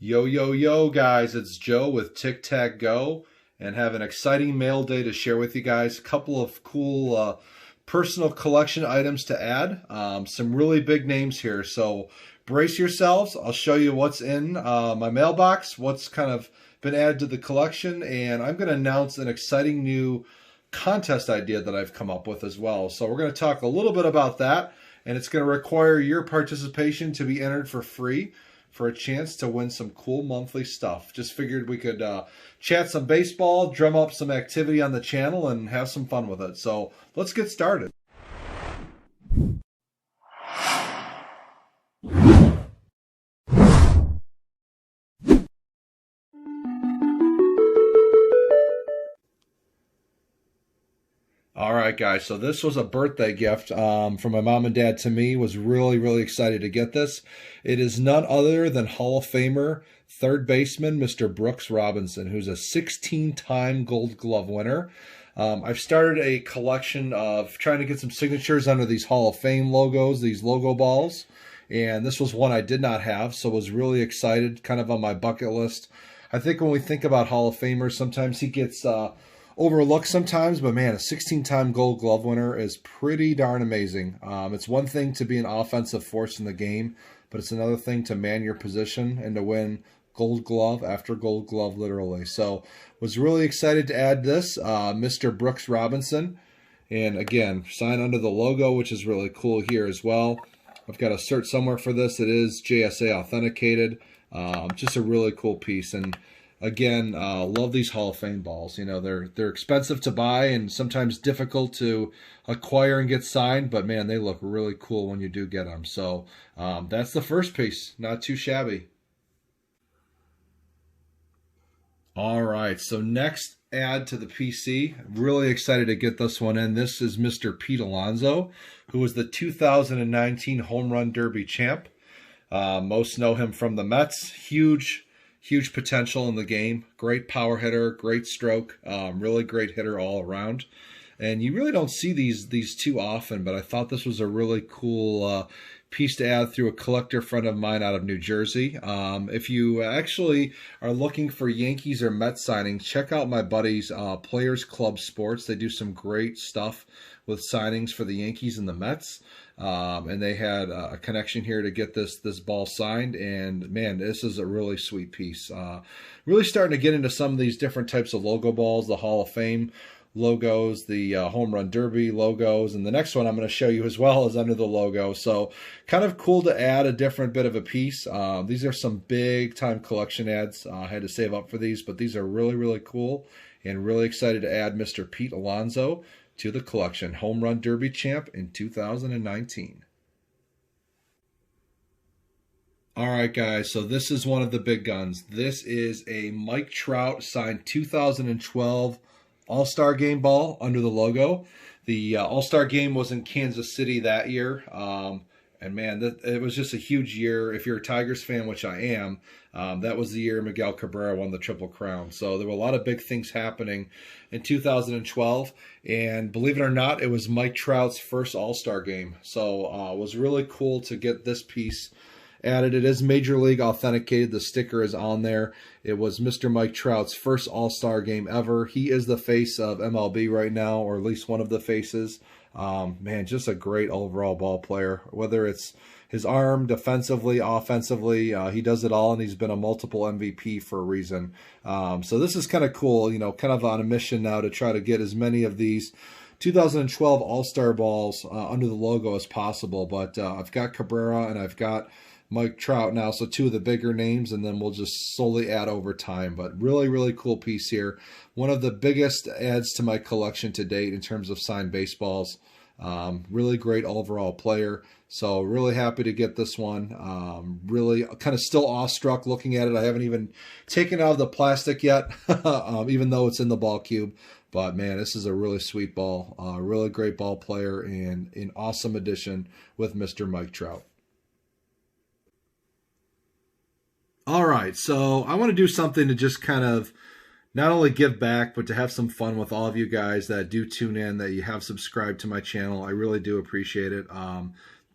Yo, yo, yo, guys, it's Joe with Tic Tac Go, and have an exciting mail day to share with you guys. A couple of cool personal collection items to add. Some really big names here, so brace yourselves. I'll show you what's in my mailbox, what's kind of been added to the collection, and I'm going to announce an exciting new contest idea that I've come up with as well. So we're going to talk a little bit about that, and it's going to require your participation to be entered for free for a chance to win some cool monthly stuff. Just figured we could chat some baseball, drum up some activity on the channel, and have some fun with it. So let's get started. All right, guys, so this was a birthday gift from my mom and dad to me. Was really excited to get this. It is none other than Hall of Famer, third baseman, Mr. Brooks Robinson, who's a 16-time Gold Glove winner. I've started a collection of trying to get some signatures under these Hall of Fame logos, these logo balls, and this was one I did not have, so was really excited, kind of on my bucket list. I think when we think about Hall of Famers, sometimes he gets overlooked sometimes, but man, a 16-time Gold Glove winner is pretty darn amazing. It's one thing to be an offensive force in the game, but it's another thing to man your position and to win Gold Glove after Gold Glove, literally. So was really excited to add this, Mr. Brooks Robinson. And again, sign under the logo, which is really cool here as well. I've got a cert somewhere for this. It is JSA authenticated. Just a really cool piece. And again, love these Hall of Fame balls. You know, they're expensive to buy and sometimes difficult to acquire and get signed, but man, they look really cool when you do get them. So that's the first piece. Not too shabby. All right, so next add to the PC. Really excited to get this one in. This is Mr. Pete Alonso, who was the 2019 Home Run Derby champ. Most know him from the Mets. Huge potential in the game. Great power hitter, great stroke, really great hitter all around. And you really don't see these too often, but I thought this was a really cool piece to add through a collector friend of mine out of New Jersey. If you actually are looking for Yankees or Mets signings, check out my buddies, Players Club Sports. They do some great stuff with signings for the Yankees and the Mets. And they had a connection here to get this ball signed, and man, this is a really sweet piece. Really starting to get into some of these different types of logo balls, the Hall of Fame logos, the Home Run Derby logos, and the next one I'm going to show you as well is under the logo. So kind of cool to add a different bit of a piece. These are some big time collection ads. I had to save up for these, but these are really cool, and really excited to add Mr. Pete Alonso to the collection. Home Run Derby champ in 2019. All right, guys, so this is one of the big guns. This is a Mike Trout signed 2012 All-Star Game ball under the logo. The All-Star Game was in Kansas City that year. And man, it was just a huge year. If you're a Tigers fan, which I am, that was the year Miguel Cabrera won the Triple Crown. So there were a lot of big things happening in 2012. And believe it or not, it was Mike Trout's first All-Star game. So it was really cool to get this piece added. It is Major League authenticated. The sticker is on there. It was Mr. Mike Trout's first All-Star game ever. He is the face of MLB right now, or at least one of the faces. Man, just a great overall ball player. Whether it's his arm, defensively, offensively, he does it all, and he's been a multiple MVP for a reason. So this is kind of cool, you know, kind of on a mission now to try to get as many of these 2012 All-Star balls under the logo as possible. But I've got Cabrera and I've got Mike Trout now, so two of the bigger names, and then we'll just slowly add over time. But really cool piece here. One of the biggest adds to my collection to date in terms of signed baseballs. Really great overall player. So really happy to get this one. Really kind of still awestruck looking at it. I haven't even taken out of the plastic yet, even though it's in the ball cube. But man, this is a really sweet ball. Really great ball player, and an awesome addition with Mr. Mike Trout. All right, so I want to do something to just kind of not only give back, but to have some fun with all of you guys that do tune in, that you have subscribed to my channel. I really do appreciate it.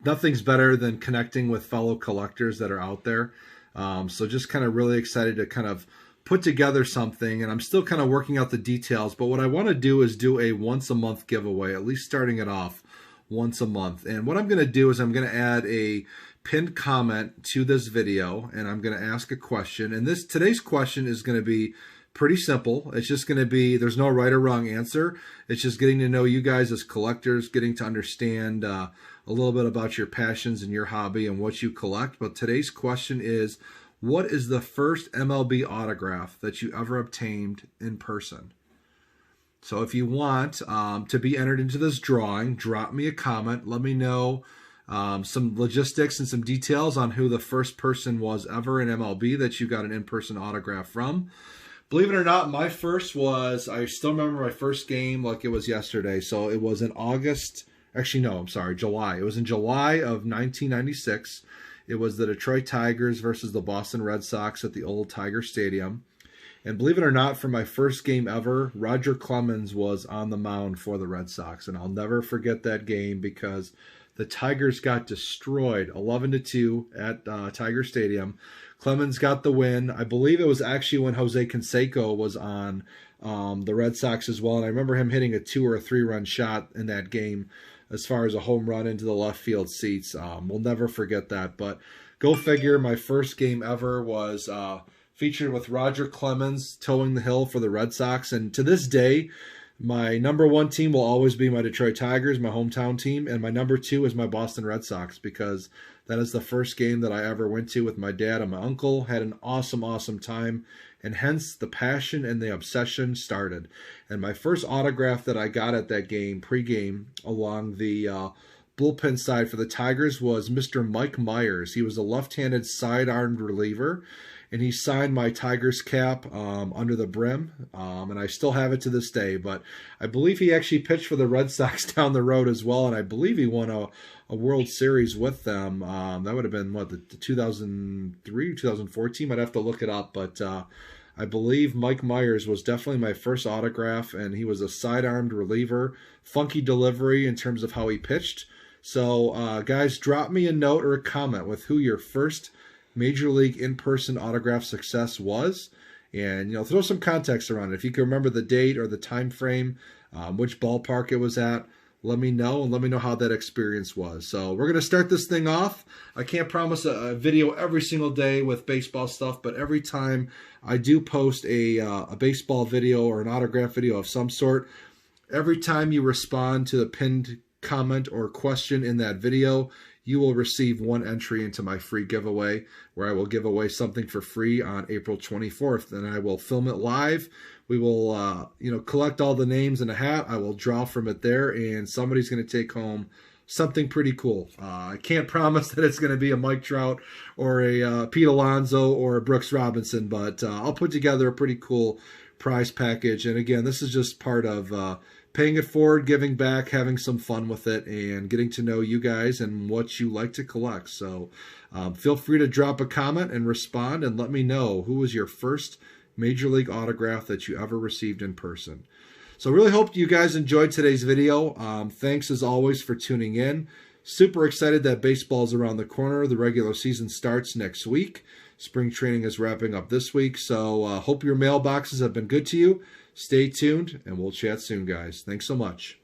Nothing's better than connecting with fellow collectors that are out there. So just kind of really excited to kind of put together something, and I'm still kind of working out the details. But what I want to do is do a once a month giveaway, at least starting it off once a month. And what I'm going to do is I'm going to add a pinned comment to this video, and I'm going to ask a question. And today's question is going to be pretty simple. It's just going to be, there's no right or wrong answer. It's just getting to know you guys as collectors, getting to understand a little bit about your passions and your hobby and what you collect. But today's question is, what is the first MLB autograph that you ever obtained in person? So if you want to be entered into this drawing, drop me a comment. Let me know some logistics and some details on who the first person was ever in MLB that you got an in-person autograph from. Believe it or not, my first was, I still remember my first game like it was yesterday. So it was in August, actually no, I'm sorry, July. It was in July of 1996. It was the Detroit Tigers versus the Boston Red Sox at the old Tiger Stadium. And believe it or not, for my first game ever, Roger Clemens was on the mound for the Red Sox. And I'll never forget that game because the Tigers got destroyed 11-2 at Tiger Stadium. Clemens got the win. I believe it was actually when Jose Canseco was on the Red Sox as well. And I remember him hitting a 2 or a 3 run shot in that game as far as a home run into the left field seats. We'll never forget that. But go figure, my first game ever was featured with Roger Clemens towing the hill for the Red Sox. And to this day, my number one team will always be my Detroit Tigers, my hometown team, and my number 2 is my Boston Red Sox, because that is the first game that I ever went to with my dad and my uncle. Had an awesome, awesome time, and hence the passion and the obsession started. And my first autograph that I got at that game, pregame, along the bullpen side for the Tigers was Mr. Mike Myers. He was a left-handed side-armed reliever, and he signed my Tigers cap under the brim, and I still have it to this day. But I believe he actually pitched for the Red Sox down the road as well, and I believe he won a World Series with them. That would have been, what, the 2003, 2014? I'd have to look it up, but I believe Mike Myers was definitely my first autograph, and he was a side-armed reliever. Funky delivery in terms of how he pitched. So, guys, drop me a note or a comment with who your first Major League in-person autograph success was, and throw some context around it. If you can remember the date or the time frame, which ballpark it was at, let me know, and let me know how that experience was. So we're going to start this thing off. I can't promise a video every single day with baseball stuff, but every time I do post a baseball video or an autograph video of some sort, every time you respond to the pinned comment or question in that video, you will receive one entry into my free giveaway, where I will give away something for free on April 24th. And I will film it live. We will, collect all the names in a hat. I will draw from it there, and somebody's going to take home something pretty cool. I can't promise that it's going to be a Mike Trout or a Pete Alonso or a Brooks Robinson, but I'll put together a pretty cool prize package. And again, this is just part of paying it forward, giving back, having some fun with it, and getting to know you guys and what you like to collect. So feel free to drop a comment and respond, and let me know who was your first Major League autograph that you ever received in person. So really hope you guys enjoyed today's video. Thanks as always for tuning in. Super excited that baseball is around the corner. The regular season starts next week. Spring training is wrapping up this week. So hope your mailboxes have been good to you. Stay tuned, and we'll chat soon, guys. Thanks so much.